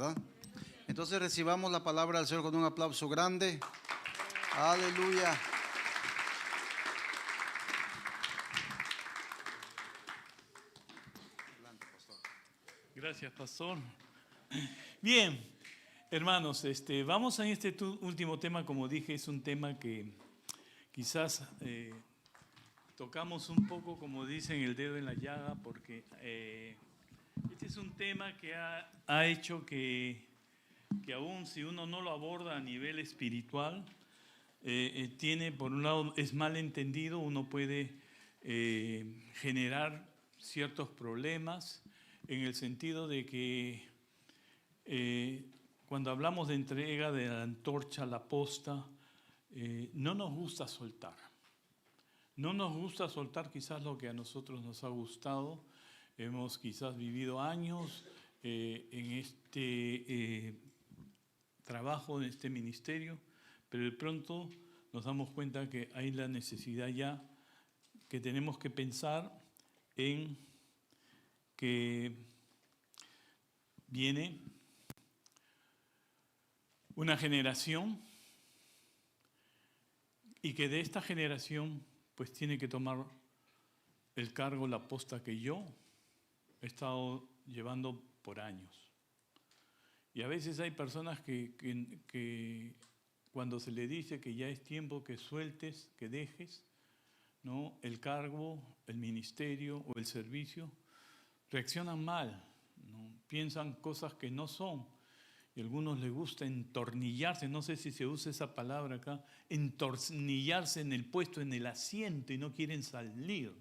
¿verdad? Entonces recibamos la palabra del Señor con un aplauso grande. Aleluya. Gracias, pastor. Bien, hermanos, vamos a este último tema. Como dije, es un tema que quizás tocamos un poco, como dicen, el dedo en la llaga, porque este es un tema que ha hecho que aún si uno no lo aborda a nivel espiritual, tiene, por un lado, es mal entendido, uno puede generar ciertos problemas en el sentido de que cuando hablamos de entrega de la antorcha a la posta, no nos gusta soltar. No nos gusta soltar quizás lo que a nosotros nos ha gustado. Hemos quizás vivido años en este trabajo, en este ministerio, pero de pronto nos damos cuenta que hay la necesidad ya que tenemos que pensar en que viene una generación y que de esta generación pues tiene que tomar el cargo, la posta que yo he estado llevando por años. Y a veces hay personas que cuando se le dice que ya es tiempo que sueltes, que dejes, ¿no?, el cargo, el ministerio o el servicio, reaccionan mal, ¿no? Piensan cosas que no son. Y a algunos les gusta entornillarse, no sé si se usa esa palabra acá, entornillarse en el puesto, en el asiento, y no quieren salir,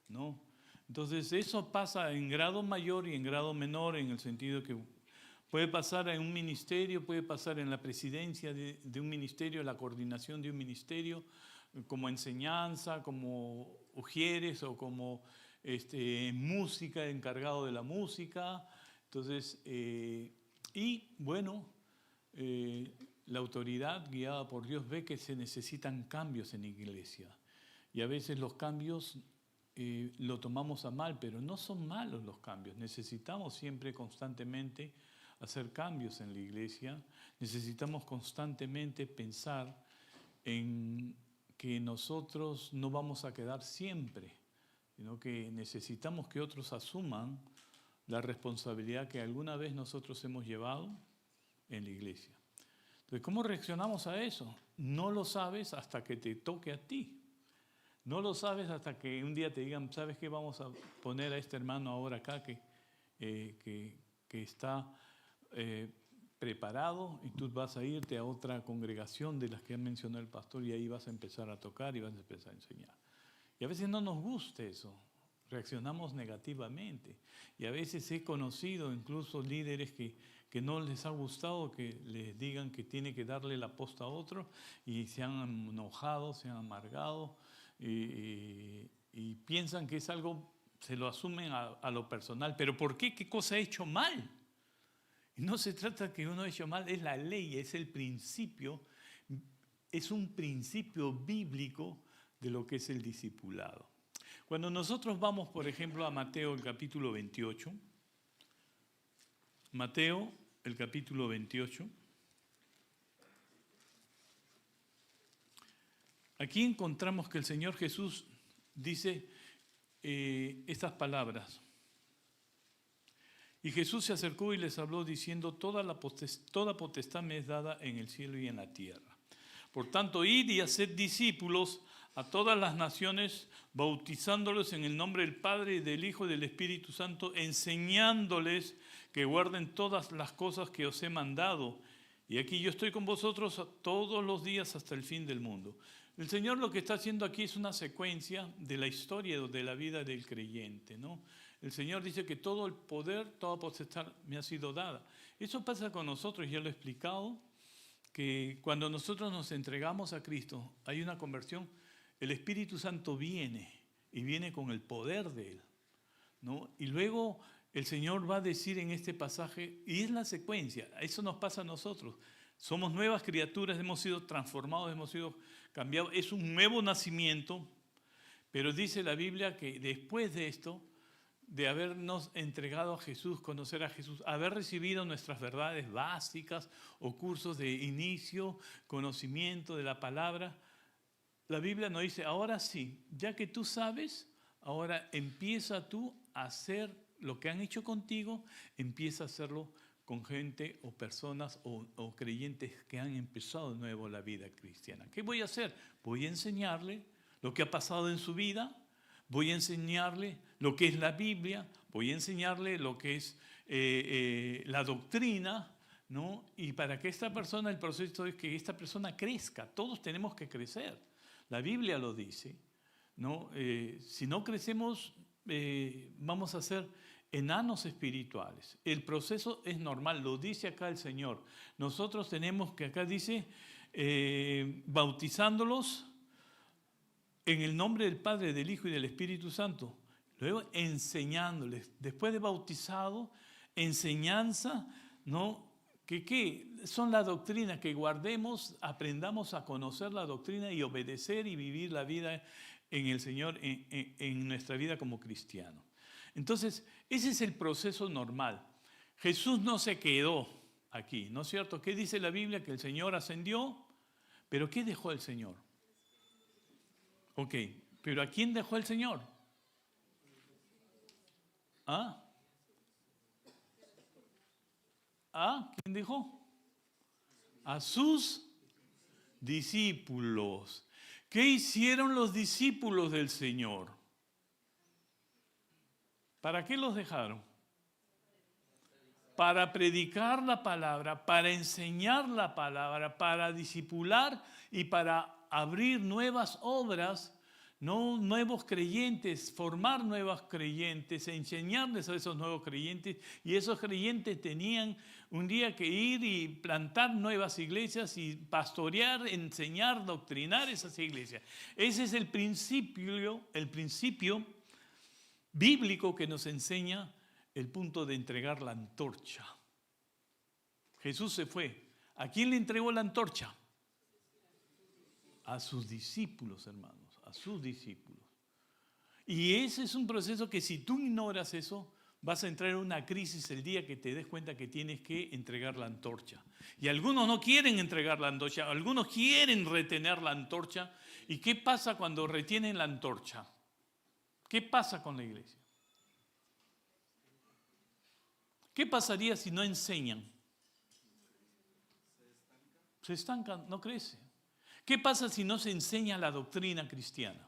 ¿no? Entonces eso pasa en grado mayor y en grado menor, en el sentido que puede pasar en un ministerio, puede pasar en la presidencia de un ministerio, la coordinación de un ministerio, como enseñanza, como ujieres o como música, encargado de la música. Entonces, y bueno, la autoridad guiada por Dios ve que se necesitan cambios en la iglesia. Y a veces los cambios lo tomamos a mal, pero no son malos los cambios. Necesitamos siempre constantemente hacer cambios en la iglesia. Necesitamos constantemente pensar en que nosotros no vamos a quedar siempre, sino que necesitamos que otros asuman la responsabilidad que alguna vez nosotros hemos llevado en la iglesia. Entonces, ¿cómo reaccionamos a eso? No lo sabes hasta que te toque a ti. No lo sabes hasta que un día te digan, ¿sabes qué? Vamos a poner a este hermano ahora acá que está preparado, y tú vas a irte a otra congregación de las que ha mencionado el pastor y ahí vas a empezar a tocar y vas a empezar a enseñar. Y a veces no nos gusta eso, reaccionamos negativamente. Y a veces he conocido incluso líderes que no les ha gustado que les digan que tiene que darle la posta a otro y se han enojado, se han amargado y piensan que es algo, se lo asumen a lo personal. ¿Pero por qué? ¿Qué cosa he hecho mal? Y no se trata que uno ha hecho mal, es la ley, es el principio, es un principio bíblico de lo que es el discipulado. Cuando nosotros vamos, por ejemplo, a Mateo, el capítulo 28, Mateo, el capítulo 28, aquí encontramos que el Señor Jesús dice estas palabras. Y Jesús se acercó y les habló diciendo, toda potestad me es dada en el cielo y en la tierra. Por tanto, id y haced discípulos a todas las naciones, bautizándolos en el nombre del Padre y del Hijo y del Espíritu Santo, enseñándoles que guarden todas las cosas que os he mandado. Y aquí yo estoy con vosotros todos los días hasta el fin del mundo. El Señor lo que está haciendo aquí es una secuencia de la historia de la vida del creyente, ¿no? El Señor dice que todo el poder, toda potestad me ha sido dada. Eso pasa con nosotros, ya lo he explicado, que cuando nosotros nos entregamos a Cristo, hay una conversión, el Espíritu Santo viene y viene con el poder de Él, ¿no? Y luego el Señor va a decir en este pasaje, y es la secuencia, eso nos pasa a nosotros. Somos nuevas criaturas, hemos sido transformados, hemos sido cambiados, es un nuevo nacimiento, pero dice la Biblia que después de esto, de habernos entregado a Jesús, conocer a Jesús, haber recibido nuestras verdades básicas o cursos de inicio, conocimiento de la palabra, la Biblia nos dice, ahora sí, ya que tú sabes, ahora empieza tú a hacer lo que han hecho contigo, empieza a hacerlo con gente o personas o creyentes que han empezado de nuevo la vida cristiana. ¿Qué voy a hacer? Voy a enseñarle lo que ha pasado en su vida, voy a enseñarle lo que es la Biblia, voy a enseñarle lo que es la doctrina, ¿no? Y para que esta persona, el proceso es que esta persona crezca, todos tenemos que crecer. La Biblia lo dice, ¿no? Si no crecemos, vamos a ser enanos espirituales. El proceso es normal, lo dice acá el Señor. Nosotros tenemos que, acá dice, bautizándolos en el nombre del Padre, del Hijo y del Espíritu Santo. Luego enseñándoles, después de bautizado, enseñanza, ¿no? ¿Qué son las doctrinas? Que guardemos, aprendamos a conocer la doctrina y obedecer y vivir la vida en el Señor, en nuestra vida como cristianos. Entonces, ese es el proceso normal. Jesús no se quedó aquí, ¿no es cierto? ¿Qué dice la Biblia? Que el Señor ascendió, pero ¿qué dejó el Señor? Ok, pero ¿a quién dejó el Señor? ¿Ah? ¿Ah? ¿Quién dejó? A sus discípulos. ¿Qué hicieron los discípulos del Señor? ¿Para qué los dejaron? Para predicar la palabra, para enseñar la palabra, para discipular y para abrir nuevas obras, no nuevos creyentes, formar nuevos creyentes, enseñarles a esos nuevos creyentes, y esos creyentes tenían un día que ir y plantar nuevas iglesias y pastorear, enseñar, doctrinar esas iglesias. Ese es el principio bíblico que nos enseña el punto de entregar la antorcha. Jesús se fue. ¿A quién le entregó la antorcha? A sus discípulos, hermanos, a sus discípulos. Y ese es un proceso que si tú ignoras eso, vas a entrar en una crisis el día que te des cuenta que tienes que entregar la antorcha. Y algunos no quieren entregar la antorcha, algunos quieren retener la antorcha. ¿Y qué pasa cuando retienen la antorcha? ¿Qué pasa con la iglesia? ¿Qué pasaría si no enseñan? Se estancan, no crece. ¿Qué pasa si no se enseña la doctrina cristiana?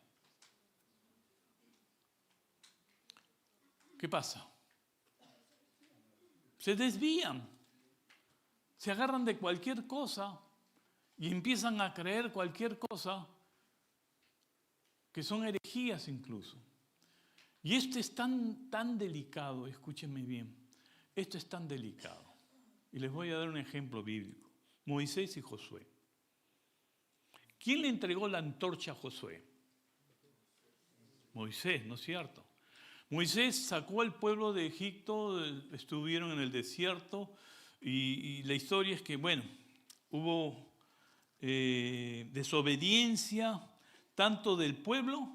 ¿Qué pasa? Se desvían, se agarran de cualquier cosa y empiezan a creer cualquier cosa que son herejías incluso. Y esto es tan delicado, escúchenme bien, esto es tan delicado. Y les voy a dar un ejemplo bíblico. Moisés y Josué. ¿Quién le entregó la antorcha a Josué? Moisés, ¿no es cierto? Moisés sacó al pueblo de Egipto, estuvieron en el desierto y la historia es que, bueno, hubo desobediencia tanto del pueblo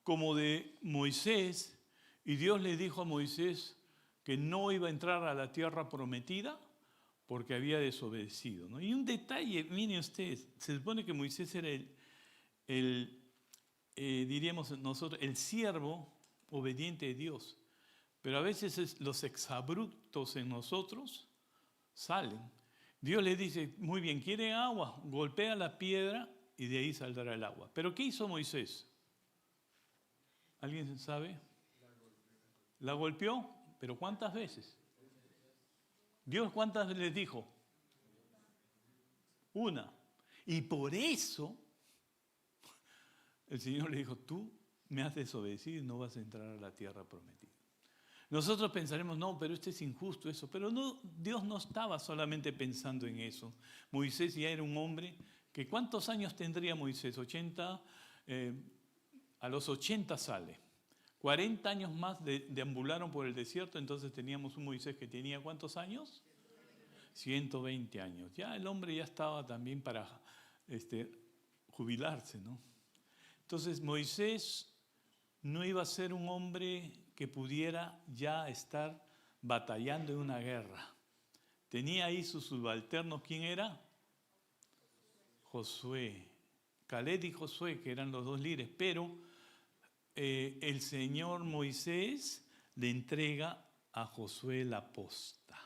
como de Moisés, y Dios le dijo a Moisés que no iba a entrar a la tierra prometida porque había desobedecido, ¿no? Y un detalle, miren ustedes, se supone que Moisés era diríamos nosotros, el siervo obediente de Dios, pero a veces los exabruptos en nosotros salen. Dios le dice, muy bien, ¿quiere agua? Golpea la piedra y de ahí saldrá el agua. ¿Pero qué hizo Moisés? ¿Alguien sabe? La golpeó, pero ¿cuántas veces? Dios, ¿cuántas veces les dijo? Una. Y por eso el Señor le dijo, tú me has desobedecido y no vas a entrar a la tierra prometida. Nosotros pensaremos, no, pero esto es injusto eso. Pero no, Dios no estaba solamente pensando en eso. Moisés ya era un hombre que ¿cuántos años tendría Moisés? 80, a los 80 sale. 40 años más deambularon por el desierto, entonces teníamos un Moisés que tenía ¿cuántos años? 120 años. Ya el hombre ya estaba también para jubilarse, ¿no? Entonces Moisés no iba a ser un hombre que pudiera ya estar batallando en una guerra. Tenía ahí sus subalternos. ¿Quién era? Josué. Caleb y Josué, que eran los dos líderes, pero el Señor Moisés le entrega a Josué la posta,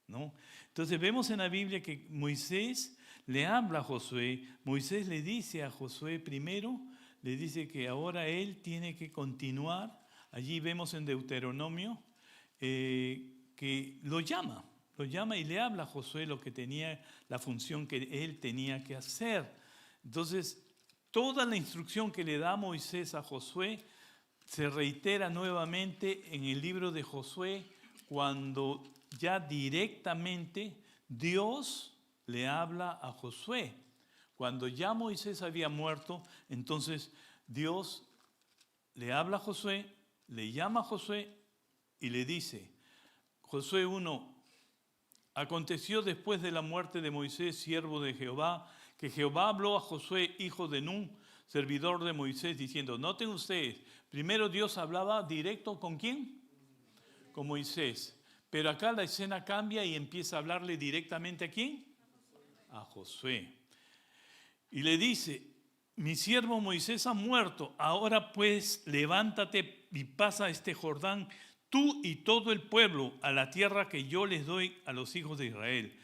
¿no? Entonces vemos en la Biblia que Moisés le habla a Josué. Moisés le dice a Josué primero, le dice que ahora él tiene que continuar. Allí vemos en Deuteronomio que lo llama y le habla a Josué lo que tenía, la función que él tenía que hacer. Entonces, toda la instrucción que le da Moisés a Josué se reitera nuevamente en el libro de Josué, cuando ya directamente Dios le habla a Josué. Cuando ya Moisés había muerto, entonces Dios le habla a Josué, le llama a Josué y le dice, Josué 1, aconteció después de la muerte de Moisés, siervo de Jehová, que Jehová habló a Josué, hijo de Nun, servidor de Moisés, diciendo, noten ustedes, primero Dios hablaba directo ¿con quién? Con Moisés. Pero acá la escena cambia y empieza a hablarle directamente ¿a quién? A Josué. Y le dice, mi siervo Moisés ha muerto, ahora pues levántate y pasa este Jordán, tú y todo el pueblo, a la tierra que yo les doy a los hijos de Israel.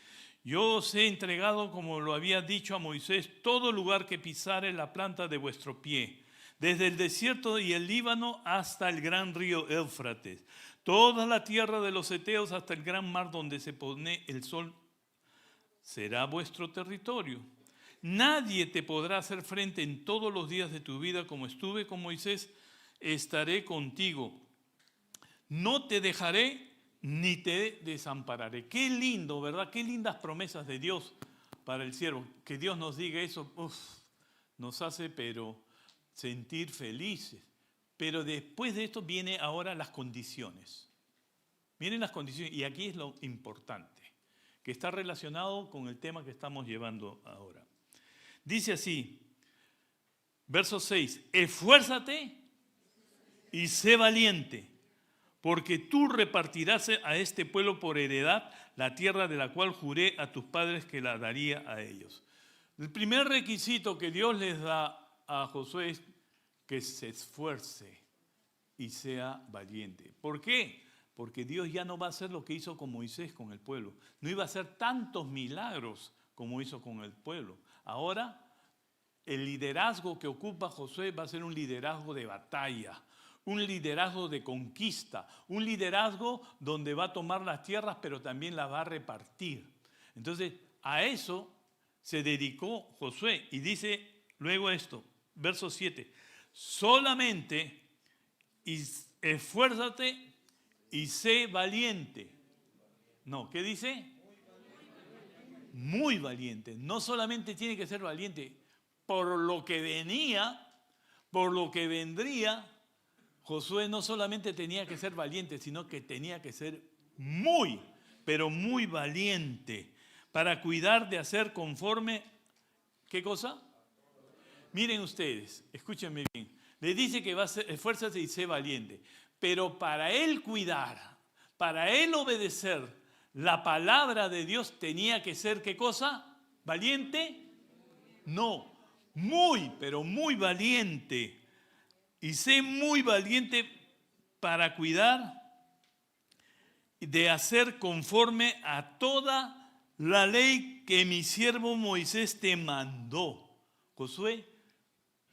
Yo os he entregado, como lo había dicho a Moisés, todo lugar que pisare la planta de vuestro pie, desde el desierto y el Líbano hasta el gran río Éufrates, toda la tierra de los heteos hasta el gran mar donde se pone el sol, será vuestro territorio. Nadie te podrá hacer frente en todos los días de tu vida, como estuve con Moisés, estaré contigo. No te dejaré ni te desampararé. Qué lindo, ¿verdad? Qué lindas promesas de Dios para el siervo. Que Dios nos diga eso, nos hace pero sentir felices. Pero después de esto vienen ahora las condiciones. Miren las condiciones, y aquí es lo importante, que está relacionado con el tema que estamos llevando ahora. Dice así, verso 6, esfuérzate y sé valiente, porque tú repartirás a este pueblo por heredad la tierra de la cual juré a tus padres que la daría a ellos. El primer requisito que Dios les da a Josué es que se esfuerce y sea valiente. ¿Por qué? Porque Dios ya no va a hacer lo que hizo con Moisés, con el pueblo. No iba a hacer tantos milagros como hizo con el pueblo. Ahora, el liderazgo que ocupa Josué va a ser un liderazgo de batalla, un liderazgo de conquista, un liderazgo donde va a tomar las tierras, pero también las va a repartir. Entonces, a eso se dedicó Josué. Y dice luego esto, verso 7, solamente esfuérzate y sé valiente. No, ¿qué dice? Muy valiente. No solamente tiene que ser valiente, por lo que venía, por lo que vendría, Josué no solamente tenía que ser valiente, sino que tenía que ser muy, pero muy valiente para cuidar de hacer conforme, ¿qué cosa? Miren ustedes, escúchenme bien. Le dice que va a ser, esfuérzate y sé valiente, pero para él cuidar, para él obedecer la palabra de Dios tenía que ser, ¿qué cosa? ¿Valiente? No, muy, pero muy valiente. Y sé muy valiente para cuidar de hacer conforme a toda la ley que mi siervo Moisés te mandó. Josué,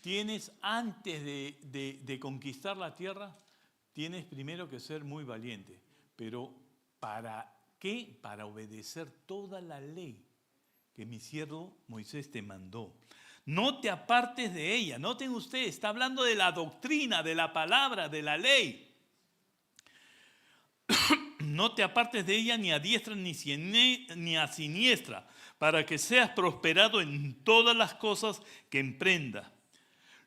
tienes antes de conquistar la tierra, tienes primero que ser muy valiente. Pero ¿para qué? Para obedecer toda la ley que mi siervo Moisés te mandó. No te apartes de ella. Noten ustedes, está hablando de la doctrina, de la palabra, de la ley. No te apartes de ella ni a diestra ni a siniestra, para que seas prosperado en todas las cosas que emprendas.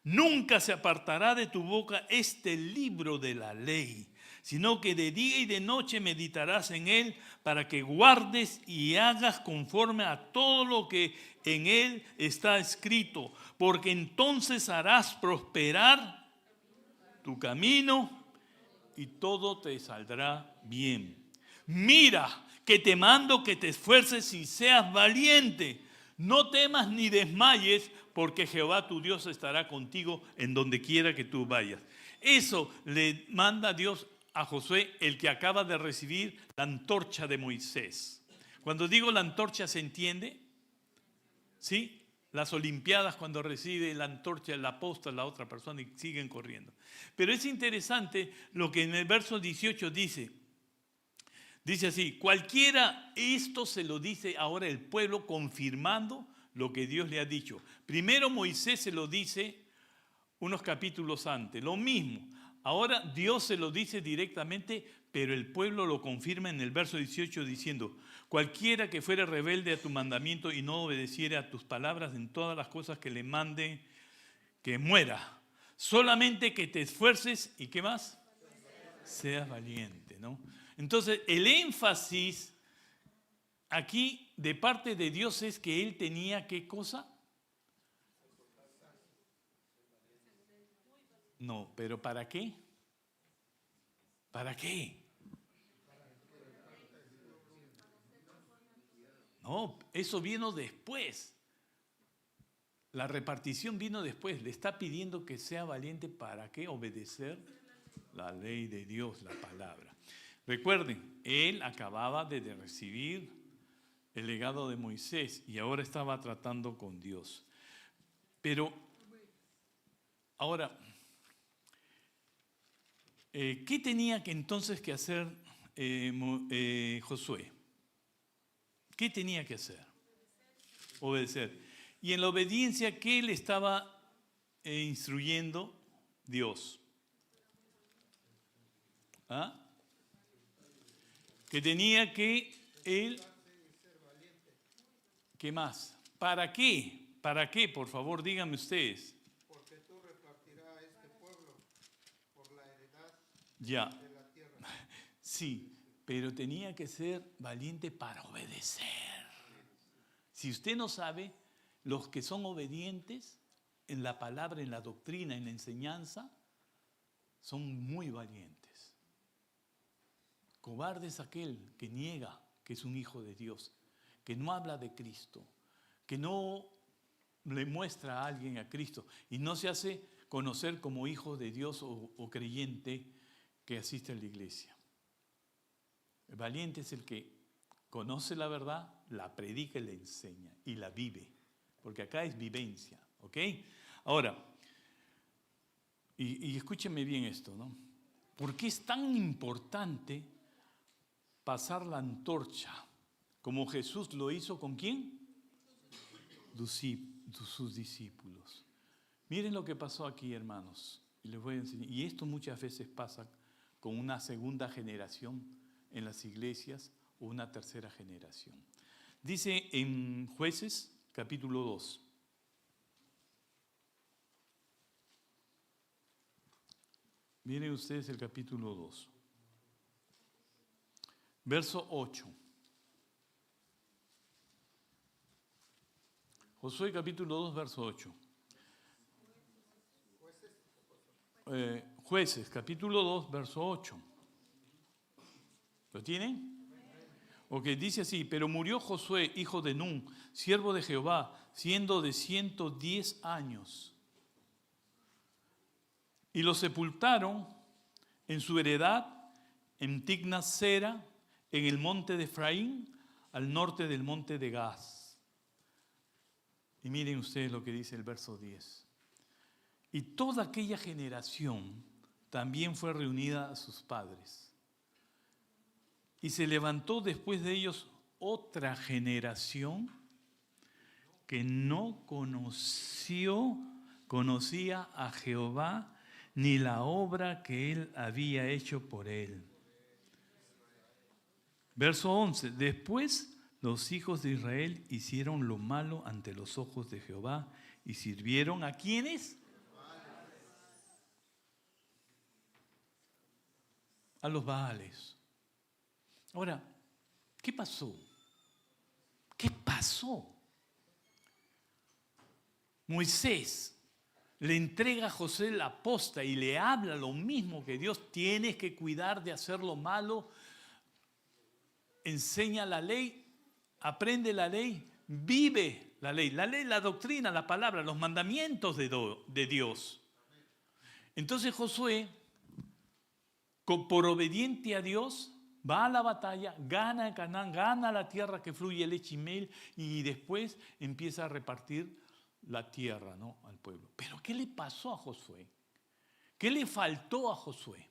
Nunca se apartará de tu boca este libro de la ley, sino que de día y de noche meditarás en él, para que guardes y hagas conforme a todo lo que en él está escrito, porque entonces harás prosperar tu camino y todo te saldrá bien. Mira, que te mando que te esfuerces y seas valiente. No temas ni desmayes, porque Jehová tu Dios estará contigo en donde quiera que tú vayas. Eso le manda Dios a Josué, el que acaba de recibir la antorcha de Moisés. Cuando digo la antorcha, ¿se entiende? ¿Sí? Las olimpiadas, cuando recibe la antorcha, la apóstol, la otra persona, y siguen corriendo. Pero es interesante lo que en el verso 18 dice. Dice así: cualquiera, esto se lo dice ahora el pueblo, confirmando lo que Dios le ha dicho. Primero Moisés se lo dice unos capítulos antes, lo mismo. Ahora Dios se lo dice directamente, pero el pueblo lo confirma en el verso 18 diciendo: cualquiera que fuere rebelde a tu mandamiento y no obedeciere a tus palabras en todas las cosas que le mande, que muera. Solamente que te esfuerces y ¿qué más? Seas valiente, ¿no? Entonces el énfasis aquí de parte de Dios es que él tenía ¿qué cosa? No, pero ¿para qué? ¿Para qué? No, eso vino después. La repartición vino después. Le está pidiendo que sea valiente. ¿Para qué? Obedecer la ley de Dios, la palabra. Recuerden, él acababa de recibir el legado de Moisés y ahora estaba tratando con Dios. Pero ahora, ¿qué tenía que entonces que hacer Josué? ¿Qué tenía que hacer? Obedecer. Y en la obediencia, ¿qué le estaba instruyendo Dios? ¿Ah? Que tenía que él... ¿Qué más? ¿Para qué? ¿Para qué? Por favor, díganme ustedes. Porque tú repartirás a este pueblo por la heredad Ya. de la tierra. Sí, pero tenía que ser valiente para obedecer. Si usted no sabe, los que son obedientes en la palabra, en la doctrina, en la enseñanza, son muy valientes. Cobarde es aquel que niega que es un hijo de Dios, que no habla de Cristo, que no le muestra a alguien a Cristo y no se hace conocer como hijo de Dios o creyente que asiste a la iglesia. El valiente es el que conoce la verdad, la predica y la enseña y la vive, porque acá es vivencia, ¿ok? Ahora, y escúchenme bien esto, ¿no? ¿Por qué es tan importante pasar la antorcha como Jesús lo hizo con quién? Sus discípulos. Miren lo que pasó aquí, hermanos, y les voy a enseñar. Y esto muchas veces pasa con una segunda generación en las iglesias o una tercera generación. Dice en Jueces, capítulo 2. Miren ustedes el capítulo 2. Verso 8. Josué capítulo 2, verso 8. Jueces capítulo 2, verso 8. ¿Lo tienen? Ok, dice así: pero murió Josué, hijo de Nun, siervo de Jehová, siendo de 110 años. Y lo sepultaron en su heredad, en Tignath-Sera, en el monte de Efraín, al norte del monte de Gaz. Y miren ustedes lo que dice el verso 10. Y toda aquella generación también fue reunida a sus padres. Y se levantó después de ellos otra generación que no conocía a Jehová ni la obra que él había hecho por él. Verso 11. Después los hijos de Israel hicieron lo malo ante los ojos de Jehová y sirvieron ¿a quiénes? A los Baales. Ahora, ¿qué pasó? ¿Qué pasó? Moisés le entrega a Josué la posta y le habla lo mismo que Dios. Tienes que cuidar de hacer lo malo. Enseña la ley, aprende la ley, vive la ley. La ley, la doctrina, la palabra, los mandamientos de Dios. Entonces Josué, por obediente a Dios, va a la batalla, gana Canaán, gana la tierra que fluye leche y miel y después empieza a repartir la tierra, ¿no?, al pueblo. Pero ¿qué le pasó a Josué? ¿Qué le faltó a Josué?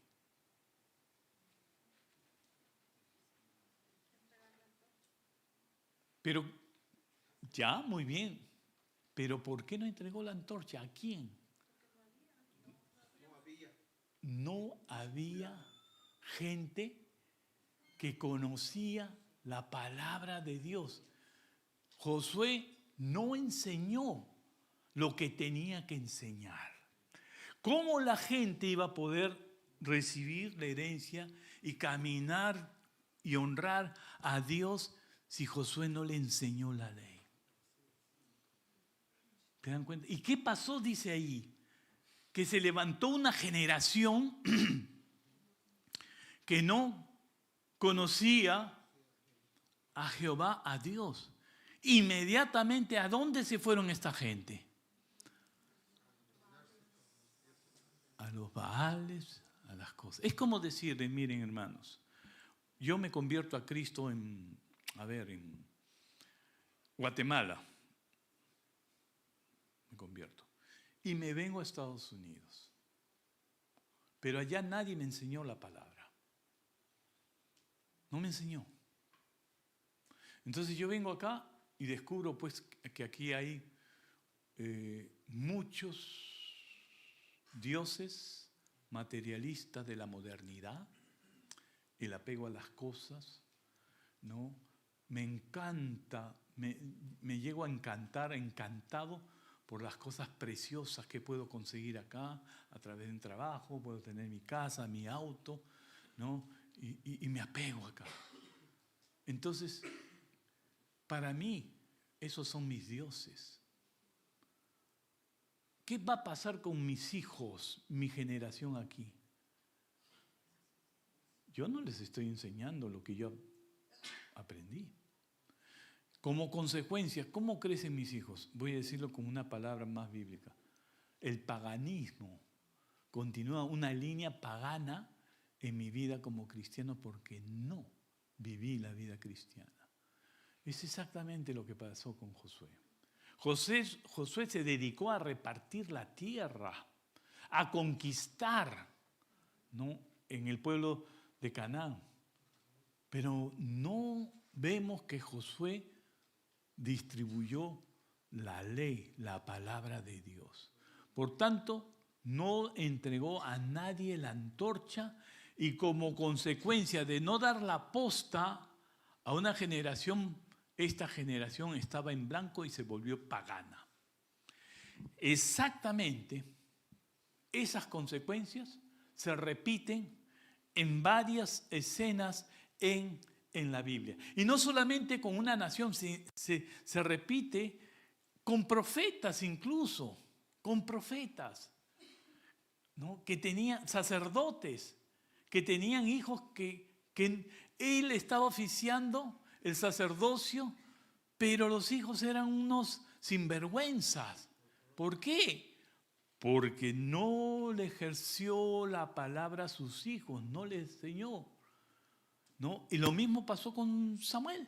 Pero, ya, muy bien. Pero ¿por qué no entregó la antorcha? ¿A quién? No había gente que conocía la palabra de Dios. Josué no enseñó lo que tenía que enseñar. ¿Cómo la gente iba a poder recibir la herencia y caminar y honrar a Dios si Josué no le enseñó la ley? ¿Te dan cuenta? ¿Y qué pasó? Dice ahí, que se levantó una generación que no conocía a Jehová, a Dios. Inmediatamente, ¿a dónde se fueron esta gente? A los Baales, a las cosas. Es como decirle, miren hermanos, yo me convierto a Cristo en Guatemala. Me convierto. Y me vengo a Estados Unidos. Pero allá nadie me enseñó la palabra. No me enseñó. Entonces yo vengo acá y descubro pues que aquí hay muchos dioses materialistas de la modernidad, el apego a las cosas, ¿no? Me encanta, me llego a encantar, encantado por las cosas preciosas que puedo conseguir acá a través de un trabajo, puedo tener mi casa, mi auto, ¿no? Y me apego acá. Entonces, para mí, esos son mis dioses. ¿Qué va a pasar con mis hijos, mi generación aquí? Yo no les estoy enseñando lo que yo aprendí. Como consecuencia, ¿cómo crecen mis hijos? Voy a decirlo con una palabra más bíblica. El paganismo continúa una línea pagana en mi vida como cristiano porque no viví la vida cristiana. Es exactamente lo que pasó con Josué. Josué se dedicó a repartir la tierra, a conquistar, ¿no?, en el pueblo de Canaán. Pero no vemos que Josué distribuyó la ley, la palabra de Dios. Por tanto, no entregó a nadie la antorcha y como consecuencia de no dar la posta a una generación, esta generación estaba en blanco y se volvió pagana. Exactamente esas consecuencias se repiten en varias escenas en la Biblia. Y no solamente con una nación, se repite con profetas incluso, con profetas, ¿no?, que tenían sacerdotes, que tenían hijos que él estaba oficiando el sacerdocio, pero los hijos eran unos sinvergüenzas. ¿Por qué? Porque no le ejerció la palabra a sus hijos, no le enseñó, ¿no? Y lo mismo pasó con Samuel,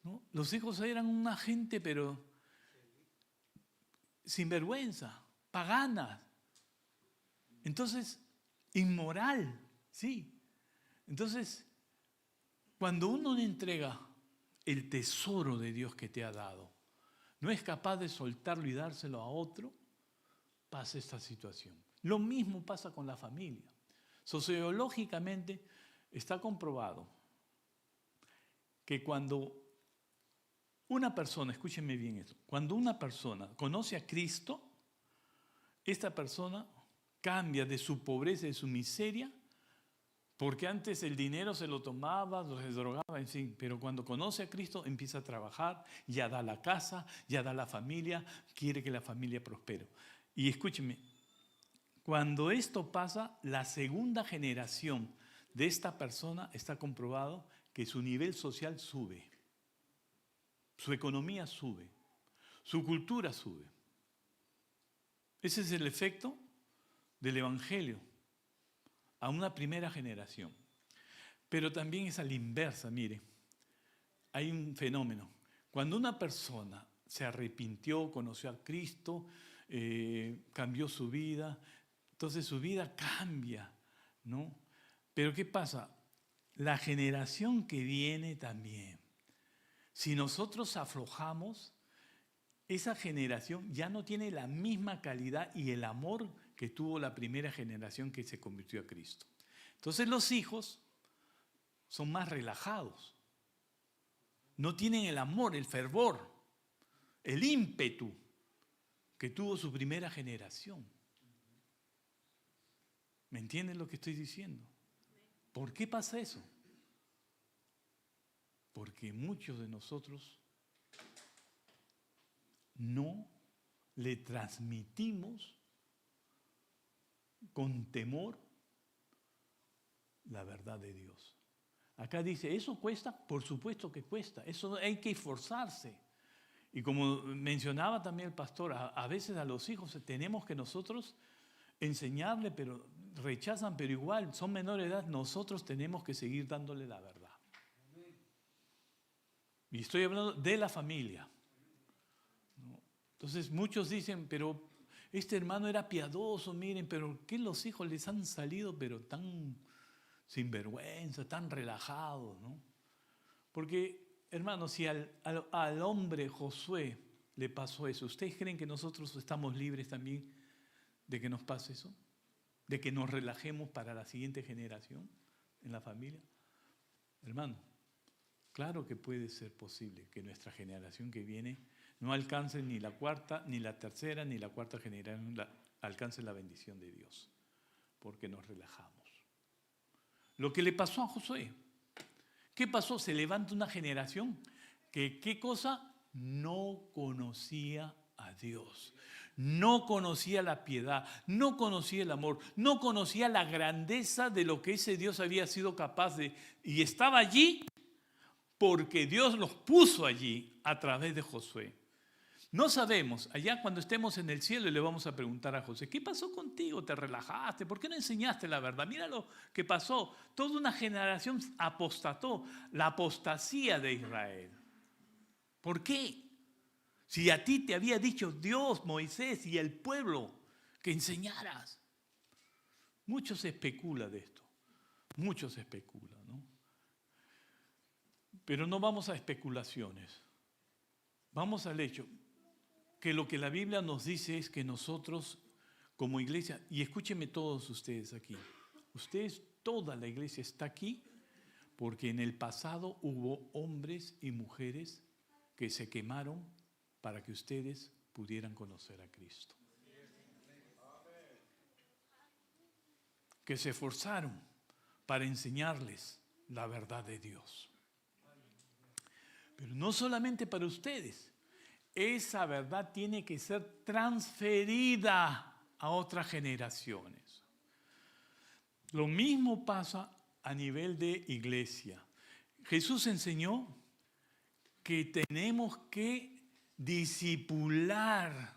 ¿no? Los hijos eran una gente, pero sinvergüenza, pagana. Entonces, inmoral, sí. Entonces, cuando uno le entrega el tesoro de Dios que te ha dado, no es capaz de soltarlo y dárselo a otro, pasa esta situación. Lo mismo pasa con la familia. Sociológicamente está comprobado que cuando una persona, escúchenme bien esto, cuando una persona conoce a Cristo, esta persona cambia de su pobreza, de su miseria, Porque antes el dinero se lo tomaba, se drogaba, en fin. Pero cuando conoce a Cristo empieza a trabajar, ya da la casa, ya da la familia, quiere que la familia prospere. Y escúcheme, cuando esto pasa, la segunda generación de esta persona está comprobado que su nivel social sube, su economía sube, su cultura sube. Ese es el efecto del Evangelio a una primera generación. Pero también es a la inversa, mire, hay un fenómeno. Cuando una persona se arrepintió, conoció a Cristo, cambió su vida, entonces su vida cambia, ¿no? Pero ¿qué pasa? La generación que viene también. Si nosotros aflojamos, esa generación ya no tiene la misma calidad y el amor que tuvo la primera generación que se convirtió a Cristo. Entonces los hijos son más relajados. No tienen el amor, el fervor, el ímpetu que tuvo su primera generación. ¿Me entienden lo que estoy diciendo? ¿Por qué pasa eso? Porque muchos de nosotros no le transmitimos con temor la verdad de Dios. Acá dice, ¿eso cuesta? Por supuesto que cuesta. Eso hay que esforzarse. Y como mencionaba también el pastor, a veces a los hijos tenemos que nosotros enseñarle, pero rechazan, pero igual son menores de edad, nosotros tenemos que seguir dándole la verdad. Y estoy hablando de la familia. Entonces muchos dicen, pero este hermano era piadoso, miren, pero ¿qué los hijos les han salido pero tan sinvergüenza, tan relajados, ¿no? Porque, hermanos, si al hombre Josué le pasó eso, ¿ustedes creen que nosotros estamos libres también de que nos pase eso? ¿De que nos relajemos para la siguiente generación en la familia? Hermano, claro que puede ser posible que nuestra generación que viene no alcance ni la cuarta, ni la tercera, ni la cuarta generación, alcance la bendición de Dios, porque nos relajamos. Lo que le pasó a Josué, ¿qué pasó? Se levanta una generación que, ¿qué cosa? No conocía a Dios, no conocía la piedad, no conocía el amor, no conocía la grandeza de lo que ese Dios había sido capaz de, y estaba allí porque Dios los puso allí a través de Josué. No sabemos, allá cuando estemos en el cielo le vamos a preguntar a José, ¿qué pasó contigo? ¿Te relajaste? ¿Por qué no enseñaste la verdad? Mira lo que pasó. Toda una generación apostató, la apostasía de Israel. ¿Por qué? Si a ti te había dicho Dios, Moisés y el pueblo que enseñaras. Mucho se especula de esto, mucho se especula, ¿no? Pero no vamos a especulaciones, vamos al hecho. Que lo que la Biblia nos dice es que nosotros como iglesia, y escúchenme todos ustedes aquí, ustedes, toda la iglesia está aquí porque en el pasado hubo hombres y mujeres que se quemaron para que ustedes pudieran conocer a Cristo. Que se esforzaron para enseñarles la verdad de Dios. Pero no solamente para ustedes. Esa verdad tiene que ser transferida a otras generaciones. Lo mismo pasa a nivel de iglesia. Jesús enseñó que tenemos que discipular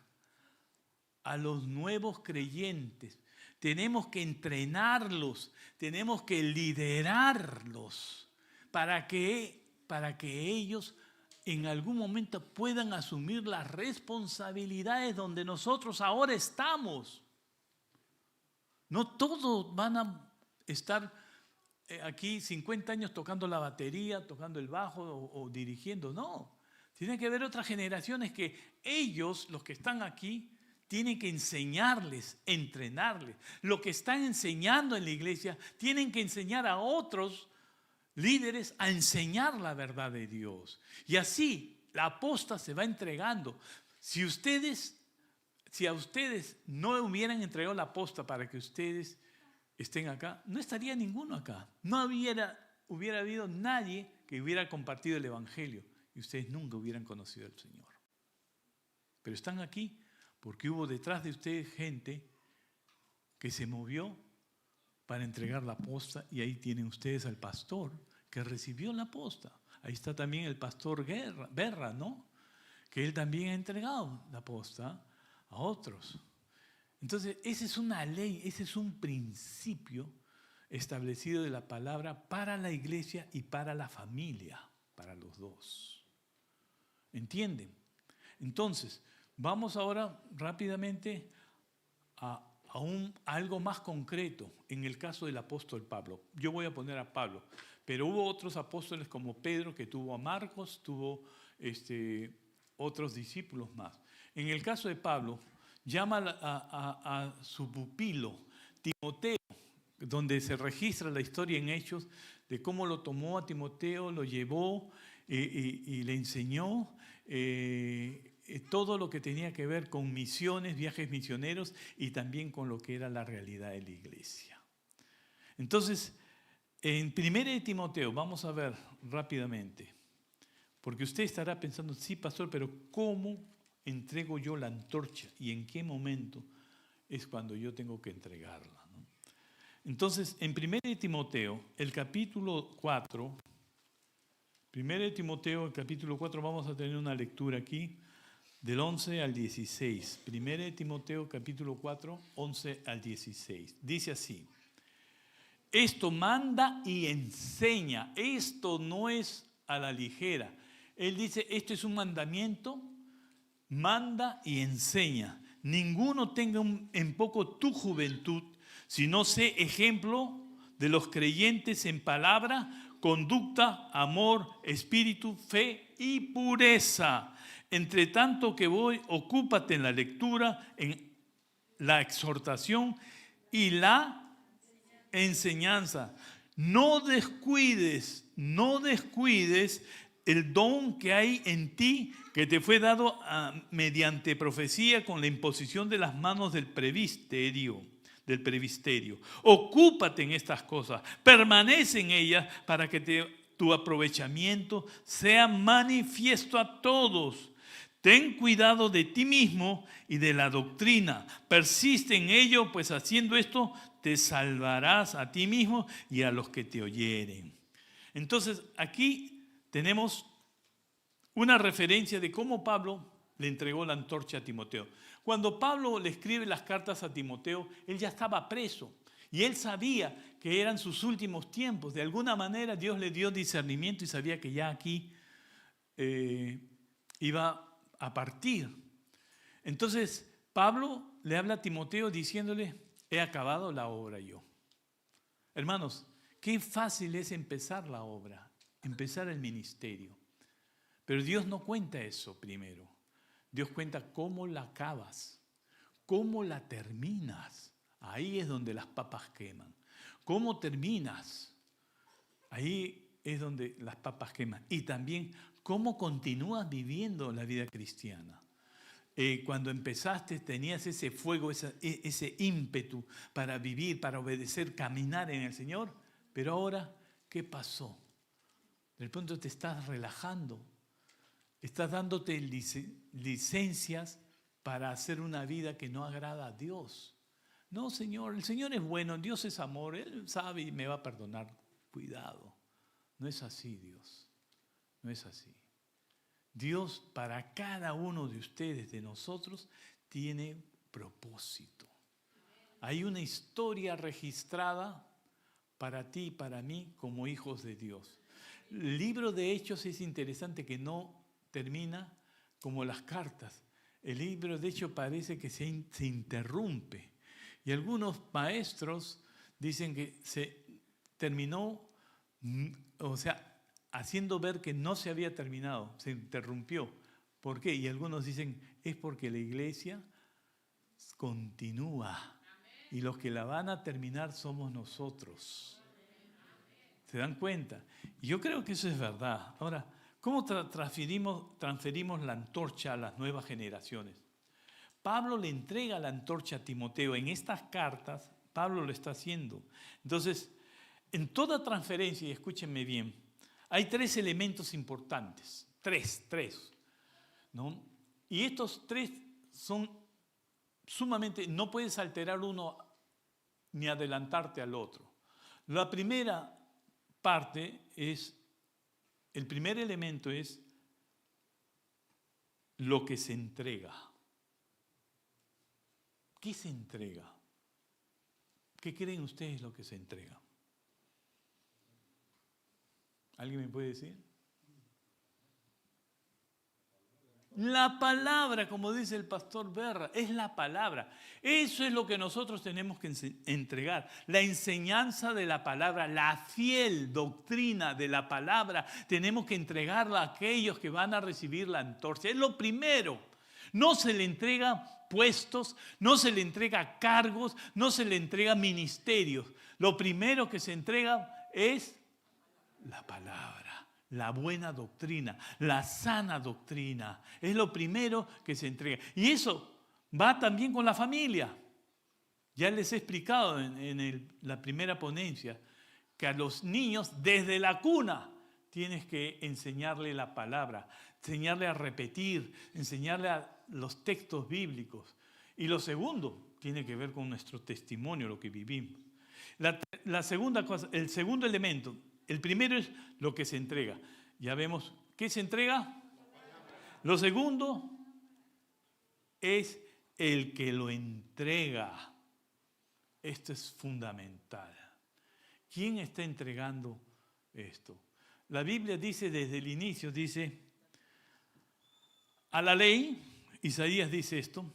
a los nuevos creyentes. Tenemos que entrenarlos, tenemos que liderarlos para que ellos en algún momento puedan asumir las responsabilidades donde nosotros ahora estamos. No todos van a estar aquí 50 años tocando la batería, tocando el bajo o dirigiendo, no. Tiene que haber otras generaciones que ellos, los que están aquí, tienen que enseñarles, entrenarles. Lo que están enseñando en la iglesia, tienen que enseñar a otros líderes a enseñar la verdad de Dios. Y así la aposta se va entregando. Si a ustedes no hubieran entregado la aposta para que ustedes estén acá, no estaría ninguno acá. No hubiera habido nadie que hubiera compartido el Evangelio y ustedes nunca hubieran conocido al Señor. Pero están aquí porque hubo detrás de ustedes gente que se movió para entregar la posta, y ahí tienen ustedes al pastor que recibió la posta. Ahí está también el pastor Berra, ¿no? Que él también ha entregado la posta a otros. Entonces, esa es una ley, ese es un principio establecido de la palabra para la iglesia y para la familia, para los dos. ¿Entienden? Entonces, vamos ahora rápidamente a algo más concreto en el caso del apóstol Pablo. Yo voy a poner a Pablo, pero hubo otros apóstoles como Pedro, que tuvo a Marcos, tuvo otros discípulos más. En el caso de Pablo, llama a su pupilo, Timoteo, donde se registra la historia en Hechos de cómo lo tomó a Timoteo, lo llevó y le enseñó todo lo que tenía que ver con misiones, viajes misioneros y también con lo que era la realidad de la iglesia. Entonces, en 1 Timoteo, vamos a ver rápidamente, porque usted estará pensando, sí, pastor, pero ¿cómo entrego yo la antorcha y en qué momento es cuando yo tengo que entregarla, ¿no? Entonces, en 1 Timoteo, el capítulo 4, 1 Timoteo, el capítulo 4, vamos a tener una lectura aquí, del 11 al 16. 1 Timoteo, capítulo 4, 11 al 16. Dice así: esto manda y enseña. Esto no es a la ligera. Él dice, esto es un mandamiento, manda y enseña. Ninguno tenga en poco tu juventud, sino sé ejemplo de los creyentes en palabra, conducta, amor, espíritu, fe y pureza. Entre tanto que voy, ocúpate en la lectura, en la exhortación y la enseñanza. No descuides el don que hay en ti, que te fue dado mediante profecía con la imposición de las manos del presbiterio. Ocúpate en estas cosas, permanece en ellas para que tu aprovechamiento sea manifiesto a todos. Ten cuidado de ti mismo y de la doctrina. Persiste en ello, pues haciendo esto te salvarás a ti mismo y a los que te oyeren. Entonces, aquí tenemos una referencia de cómo Pablo le entregó la antorcha a Timoteo. Cuando Pablo le escribe las cartas a Timoteo, él ya estaba preso y él sabía que eran sus últimos tiempos. De alguna manera Dios le dio discernimiento y sabía que ya aquí iba a partir. Entonces Pablo le habla a Timoteo diciéndole, he acabado la obra yo. Hermanos, qué fácil es empezar la obra, empezar el ministerio. Pero Dios no cuenta eso primero. Dios cuenta cómo la acabas, cómo la terminas. Ahí es donde las papas queman. ¿Cómo terminas? Ahí es donde las papas queman. Y también cómo continúas viviendo la vida cristiana. Cuando empezaste tenías ese fuego, ese ímpetu para vivir, para obedecer, caminar en el Señor. Pero ahora, ¿qué pasó? De pronto te estás relajando. Estás dándote licencias para hacer una vida que no agrada a Dios. No, Señor, el Señor es bueno, Dios es amor, Él sabe y me va a perdonar. Cuidado, no es así, Dios, no es así. Dios para cada uno de ustedes, de nosotros, tiene propósito. Hay una historia registrada para ti y para mí como hijos de Dios. El libro de Hechos es interesante que no termina como las cartas. El libro de Hechos parece que se interrumpe. Y algunos maestros dicen que se terminó, o sea, haciendo ver que no se había terminado, se interrumpió. ¿Por qué? Y algunos dicen, es porque la iglesia continúa. Y los que la van a terminar somos nosotros. ¿Se dan cuenta? Y yo creo que eso es verdad. Ahora, ¿cómo transferimos la antorcha a las nuevas generaciones? Pablo le entrega la antorcha a Timoteo en estas cartas Pablo lo está haciendo. Entonces, en toda transferencia, y escúchenme bien, hay 3 elementos importantes. Tres, ¿no? Y estos 3 son sumamente, no puedes alterar uno ni adelantarte al otro. La primera parte es, el primer elemento es lo que se entrega. ¿Qué se entrega? ¿Qué creen ustedes lo que se entrega? ¿Alguien me puede decir? La palabra, como dice el pastor Berra, es la palabra. Eso es lo que nosotros tenemos que entregar. La enseñanza de la palabra, la fiel doctrina de la palabra, tenemos que entregarla a aquellos que van a recibir la antorcha. Es lo primero. No se le entrega puestos, no se le entrega cargos, no se le entrega ministerios. Lo primero que se entrega es la palabra. La buena doctrina, la sana doctrina, es lo primero que se entrega. Y eso va también con la familia. Ya les he explicado en la primera ponencia que a los niños desde la cuna tienes que enseñarle la palabra, enseñarle a repetir, enseñarle a los textos bíblicos. Y lo segundo tiene que ver con nuestro testimonio, lo que vivimos. La segunda cosa, el segundo elemento. El primero es lo que se entrega. Ya vemos, ¿qué se entrega? Lo segundo es el que lo entrega. Esto es fundamental. ¿Quién está entregando esto? La Biblia dice desde el inicio, dice, a la ley, Isaías dice esto,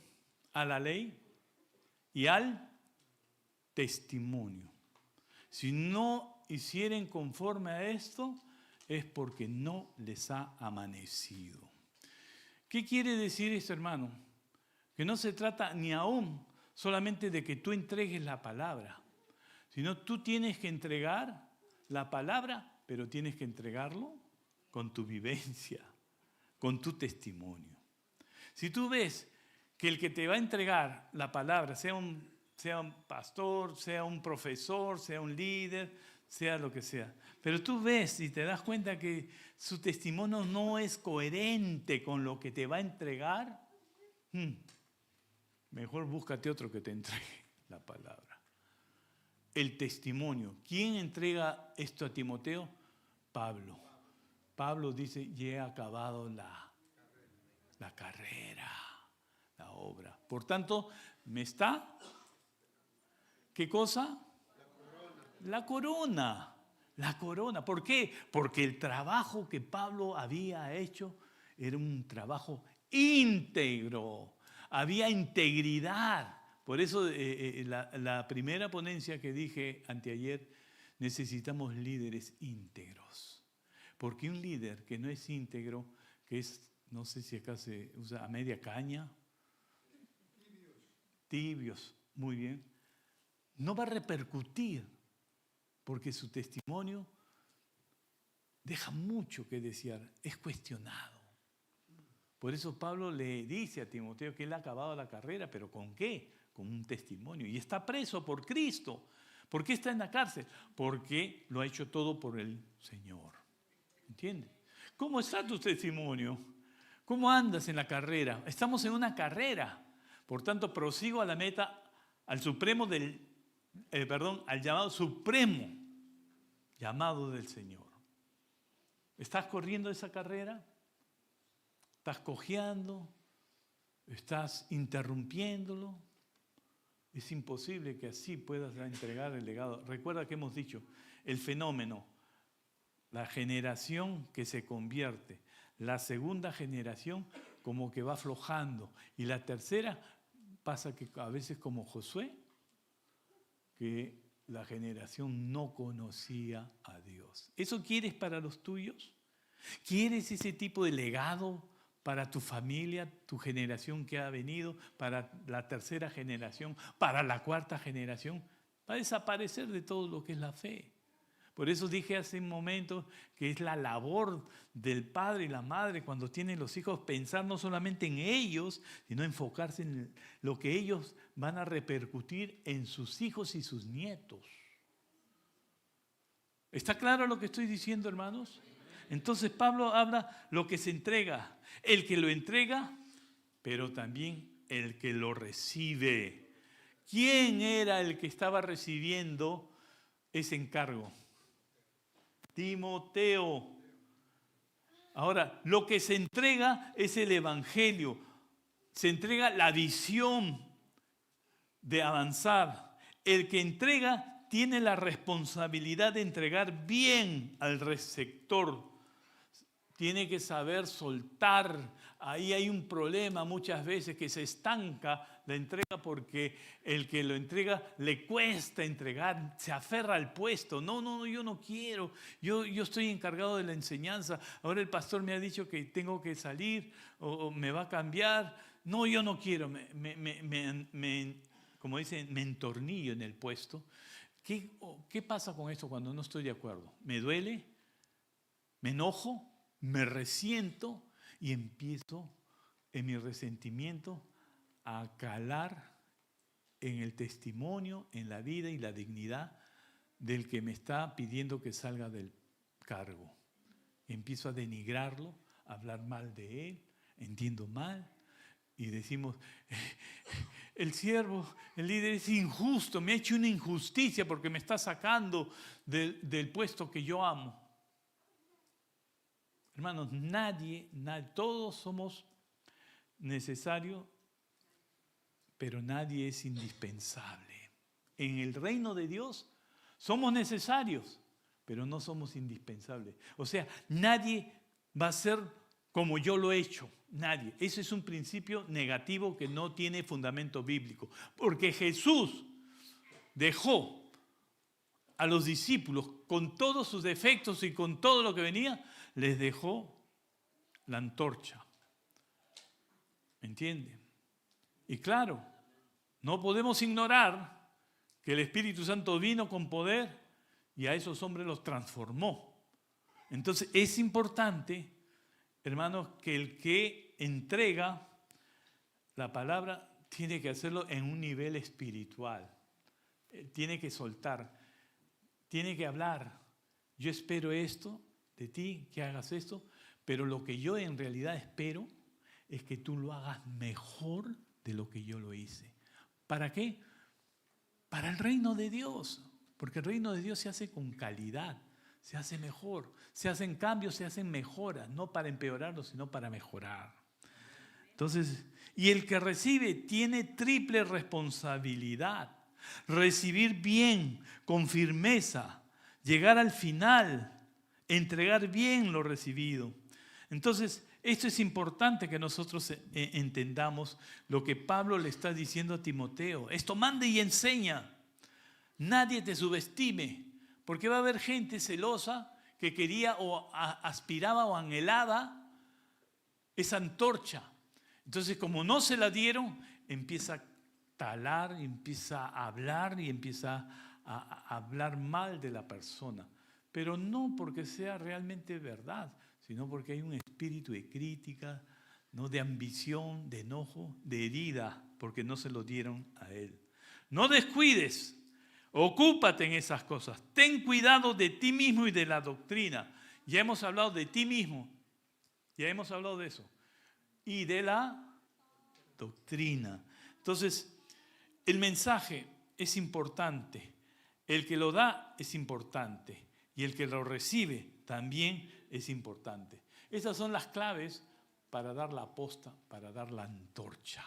a la ley y al testimonio. Si no hicieren conforme a esto, es porque no les ha amanecido. ¿Qué quiere decir esto, hermano? Que no se trata ni aún solamente de que tú entregues la palabra, sino tú tienes que entregar la palabra, pero tienes que entregarlo con tu vivencia, con tu testimonio. Si tú ves que el que te va a entregar la palabra, sea un pastor, sea un profesor, sea un líder, sea lo que sea, pero tú ves y te das cuenta que su testimonio no es coherente con lo que te va a entregar, mejor búscate otro que te entregue la palabra. El testimonio. ¿Quién entrega esto a Timoteo? Pablo. Pablo dice, ya he acabado la carrera, la obra. Por tanto, me está, ¿qué cosa? La corona. La corona. ¿Por qué? Porque el trabajo que Pablo había hecho era un trabajo íntegro. Había integridad. Por eso la primera ponencia que dije anteayer, necesitamos líderes íntegros. Porque un líder que no es íntegro, que es, no sé si acá se usa a media caña, tibios, muy bien, no va a repercutir. Porque su testimonio deja mucho que desear, es cuestionado. Por eso Pablo le dice a Timoteo que él ha acabado la carrera, pero ¿con qué? Con un testimonio. Y está preso por Cristo. ¿Por qué está en la cárcel? Porque lo ha hecho todo por el Señor. ¿Entiendes? ¿Cómo está tu testimonio? ¿Cómo andas en la carrera? Estamos en una carrera. Por tanto, prosigo a la meta, al llamado supremo, llamado del Señor. ¿Estás corriendo esa carrera? ¿Estás cojeando? ¿Estás interrumpiéndolo? Es imposible que así puedas entregar el legado. Recuerda que hemos dicho, el fenómeno, la generación que se convierte, la segunda generación como que va aflojando y la tercera pasa que a veces como Josué, que la generación no conocía a Dios. ¿Eso quieres para los tuyos? ¿Quieres ese tipo de legado para tu familia, tu generación que ha venido, para la tercera generación, para la cuarta generación? Va a desaparecer de todo lo que es la fe. Por eso dije hace un momento que es la labor del padre y la madre cuando tienen los hijos pensar no solamente en ellos, sino enfocarse en lo que ellos van a repercutir en sus hijos y sus nietos. ¿Está claro lo que estoy diciendo, hermanos? Entonces Pablo habla lo que se entrega, el que lo entrega, pero también el que lo recibe. ¿Quién era el que estaba recibiendo ese encargo? Timoteo. Ahora, lo que se entrega es el evangelio. Se entrega la visión de avanzar. El que entrega tiene la responsabilidad de entregar bien al receptor. Tiene que saber soltar. Ahí hay un problema muchas veces que se estanca la entrega porque el que lo entrega le cuesta entregar, se aferra al puesto. No, yo no quiero. Yo estoy encargado de la enseñanza. Ahora el pastor me ha dicho que tengo que salir o me va a cambiar. No, yo no quiero. Como dicen, me entornillo en el puesto. ¿Qué pasa con esto cuando no estoy de acuerdo? ¿Me duele? ¿Me enojo? Me resiento y empiezo en mi resentimiento a calar en el testimonio, en la vida y la dignidad del que me está pidiendo que salga del cargo. Empiezo a denigrarlo, a hablar mal de él, entiendo mal y decimos, el siervo, el líder es injusto, me ha hecho una injusticia porque me está sacando del puesto que yo amo. Hermanos, nadie, todos somos necesarios, pero nadie es indispensable. En el reino de Dios somos necesarios, pero no somos indispensables. O sea, nadie va a ser como yo lo he hecho, nadie. Ese es un principio negativo que no tiene fundamento bíblico, porque Jesús dejó a los discípulos con todos sus defectos y con todo lo que venía, les dejó la antorcha. ¿Me entienden? Y claro, no podemos ignorar que el Espíritu Santo vino con poder y a esos hombres los transformó. Entonces es importante, hermanos, que el que entrega la palabra tiene que hacerlo en un nivel espiritual. Tiene que soltar, tiene que hablar. Yo espero esto de ti, que hagas esto, pero lo que yo en realidad espero es que tú lo hagas mejor de lo que yo lo hice. ¿Para qué? Para el reino de Dios, porque el reino de Dios se hace con calidad, se hace mejor, se hacen cambios, se hacen mejoras, no para empeorarlo, sino para mejorar. Entonces, y el que recibe tiene triple responsabilidad: recibir bien, con firmeza, llegar al final, entregar bien lo recibido. Entonces, esto es importante que nosotros entendamos lo que Pablo le está diciendo a Timoteo. Esto manda y enseña. Nadie te subestime, porque va a haber gente celosa que quería o aspiraba o anhelaba esa antorcha. Entonces, como no se la dieron, empieza a talar, empieza a hablar y empieza a hablar mal de la persona. Pero no porque sea realmente verdad, sino porque hay un espíritu de crítica, no de ambición, de enojo, de herida, porque no se lo dieron a él. No descuides, ocúpate en esas cosas. Ten cuidado de ti mismo y de la doctrina. Ya hemos hablado de ti mismo, ya hemos hablado de eso. Y de la doctrina. Entonces, el mensaje es importante. El que lo da es importante. Y el que lo recibe también es importante. Esas son las claves para dar la posta, para dar la antorcha.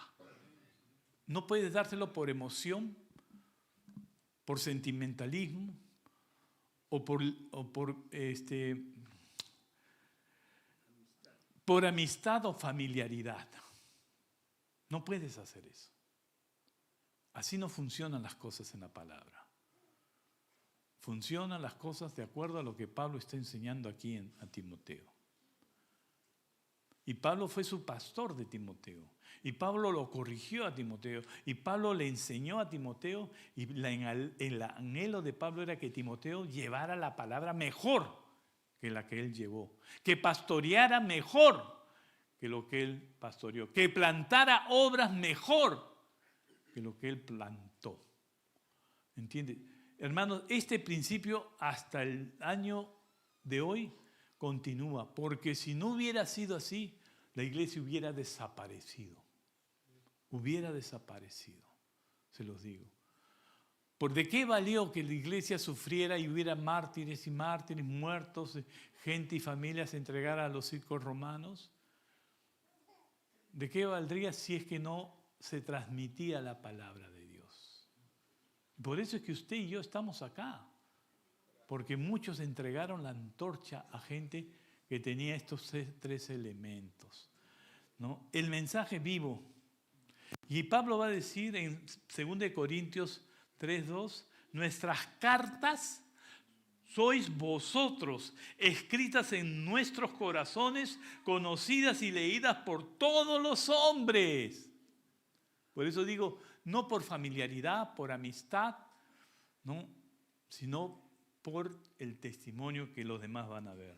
No puedes dárselo por emoción, por sentimentalismo o por amistad o familiaridad. No puedes hacer eso. Así no funcionan las cosas en la palabra. Funcionan las cosas de acuerdo a lo que Pablo está enseñando aquí a Timoteo. Y Pablo fue su pastor de Timoteo. Y Pablo lo corrigió a Timoteo. Y Pablo le enseñó a Timoteo. Y el anhelo de Pablo era que Timoteo llevara la palabra mejor que la que él llevó. Que pastoreara mejor que lo que él pastoreó. Que plantara obras mejor que lo que él plantó. ¿Entiende? Hermanos, este principio hasta el año de hoy continúa. Porque si no hubiera sido así, la iglesia hubiera desaparecido. Hubiera desaparecido, se los digo. ¿Por de qué valió que la iglesia sufriera y hubiera mártires y mártires, muertos, gente y familias se entregara a los circos romanos? ¿De qué valdría si es que no se transmitía la palabra de Dios? Por eso es que usted y yo estamos acá. Porque muchos entregaron la antorcha a gente que tenía estos tres elementos, ¿no? El mensaje vivo. Y Pablo va a decir en 2 Corintios 3:2, nuestras cartas sois vosotros, escritas en nuestros corazones, conocidas y leídas por todos los hombres. Por eso digo, no por familiaridad, por amistad, ¿no? Sino por el testimonio que los demás van a ver.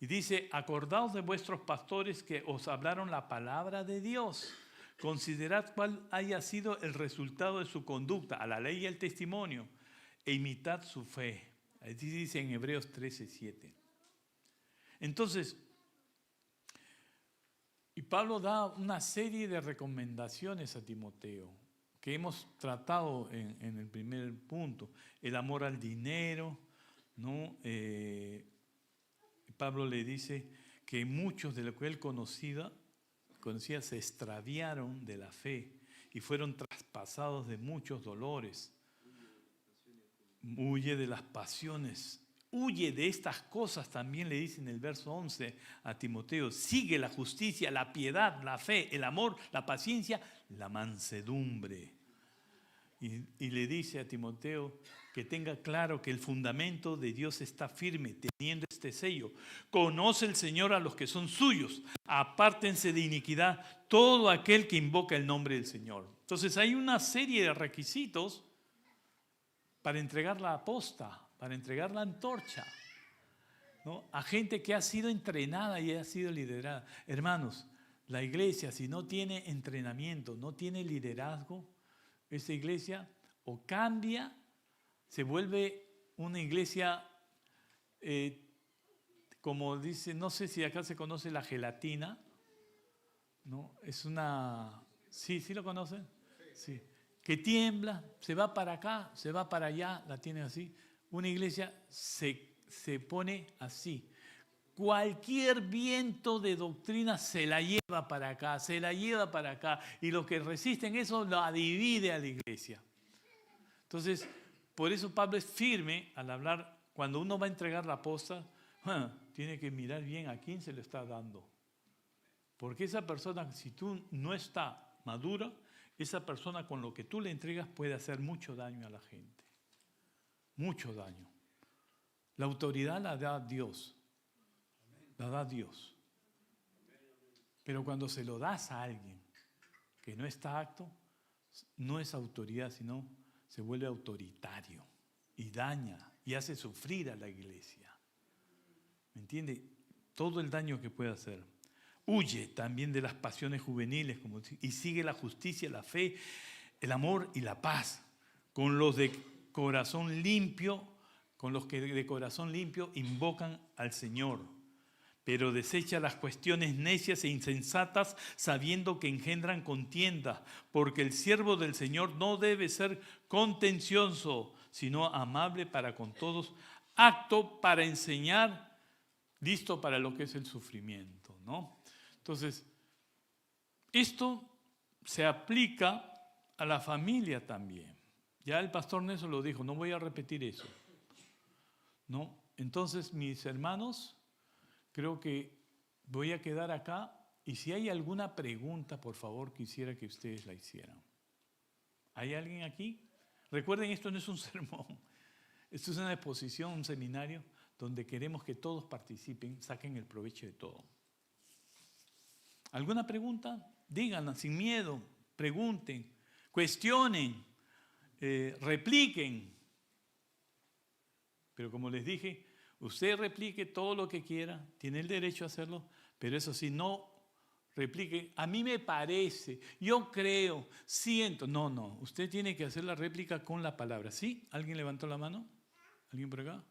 Y dice, acordaos de vuestros pastores que os hablaron la palabra de Dios. Considerad cuál haya sido el resultado de su conducta, a la ley y al testimonio, e imitad su fe. Así dice en Hebreos 13:7. Entonces, y Pablo da una serie de recomendaciones a Timoteo, que hemos tratado en el primer punto. El amor al dinero, ¿no? Pablo le dice que muchos de lo que él conocía se extraviaron de la fe y fueron traspasados de muchos dolores. Huye de las pasiones, huye de estas cosas, también le dice en el verso 11 a Timoteo. Sigue la justicia, la piedad, la fe, el amor, la paciencia, la mansedumbre. Y le dice a Timoteo que tenga claro que el fundamento de Dios está firme, teniendo este sello. Conoce el Señor a los que son suyos. Apártense de iniquidad todo aquel que invoca el nombre del Señor. Entonces hay una serie de requisitos para entregar la aposta, para entregar la antorcha, ¿no? A gente que ha sido entrenada y ha sido liderada. Hermanos, la iglesia, si no tiene entrenamiento, no tiene liderazgo, esta iglesia o cambia, se vuelve una iglesia, como dice, no sé si acá se conoce la gelatina, ¿no? Es una, ¿sí lo conocen? Sí. Que tiembla, se va para acá, se va para allá, la tiene así. Una iglesia se pone así. Cualquier viento de doctrina se la lleva para acá, se la lleva para acá. Y los que resisten eso la divide a la iglesia. Entonces, por eso Pablo es firme al hablar, cuando uno va a entregar la aposta, tiene que mirar bien a quién se le está dando. Porque esa persona, si tú no está madura, esa persona con lo que tú le entregas puede hacer mucho daño a la gente. Mucho daño. La autoridad la da Dios. La da Dios. Pero cuando se lo das a alguien que no está apto, no es autoridad, sino se vuelve autoritario y daña y hace sufrir a la iglesia. ¿Me entiende? Todo el daño que puede hacer. Huye también de las pasiones juveniles y sigue la justicia, la fe, el amor y la paz con los de corazón limpio, con los que de corazón limpio invocan al Señor. Pero desecha las cuestiones necias e insensatas, sabiendo que engendran contienda, porque el siervo del Señor no debe ser contencioso, sino amable para con todos, apto para enseñar, listo para lo que es el sufrimiento, ¿no? Entonces, esto se aplica a la familia también. Ya el pastor Nelson lo dijo, no voy a repetir eso, ¿no? Entonces, mis hermanos, creo que voy a quedar acá y si hay alguna pregunta, por favor, quisiera que ustedes la hicieran. ¿Hay alguien aquí? Recuerden, esto no es un sermón, esto es una exposición, un seminario donde queremos que todos participen, saquen el provecho de todo. ¿Alguna pregunta? Díganla sin miedo, pregunten, cuestionen, repliquen. Pero como les dije, usted replique todo lo que quiera, tiene el derecho a hacerlo, pero eso sí, no replique, a mí me parece, yo creo, siento. No, usted tiene que hacer la réplica con la palabra. ¿Sí? ¿Alguien levantó la mano? ¿Alguien por acá?